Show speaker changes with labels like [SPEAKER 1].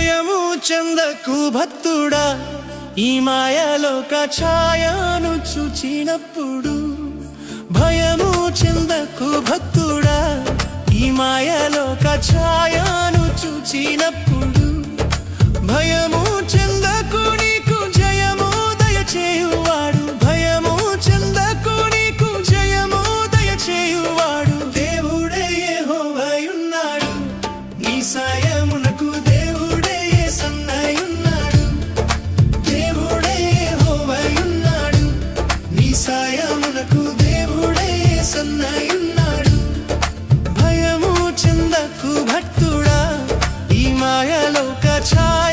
[SPEAKER 1] భయము చెందకు భక్తుడా, ఈ మాయలోక ఛాయను చూచినప్పుడు. భయము చెందకు భక్తుడా, ఈ మాయలోక ఛాయను చూచినప్పుడు. భయము చెందకు, నీకు జయము దయచేయువాడు. భయము చెందకు, నీకు జయము దయచేయువాడు. దేవుడే యెహోవాయున్నాడు, నీ సాయమునకు దేవుడే యేసన్నయున్నాడు. దేవుడే యెహోవాయున్నాడు, నీ సాయమునకు దేవుడే యేసన్నయున్నాడు. భయము చెందకు భక్తుడా, ఈ మాయలోక ఛాయ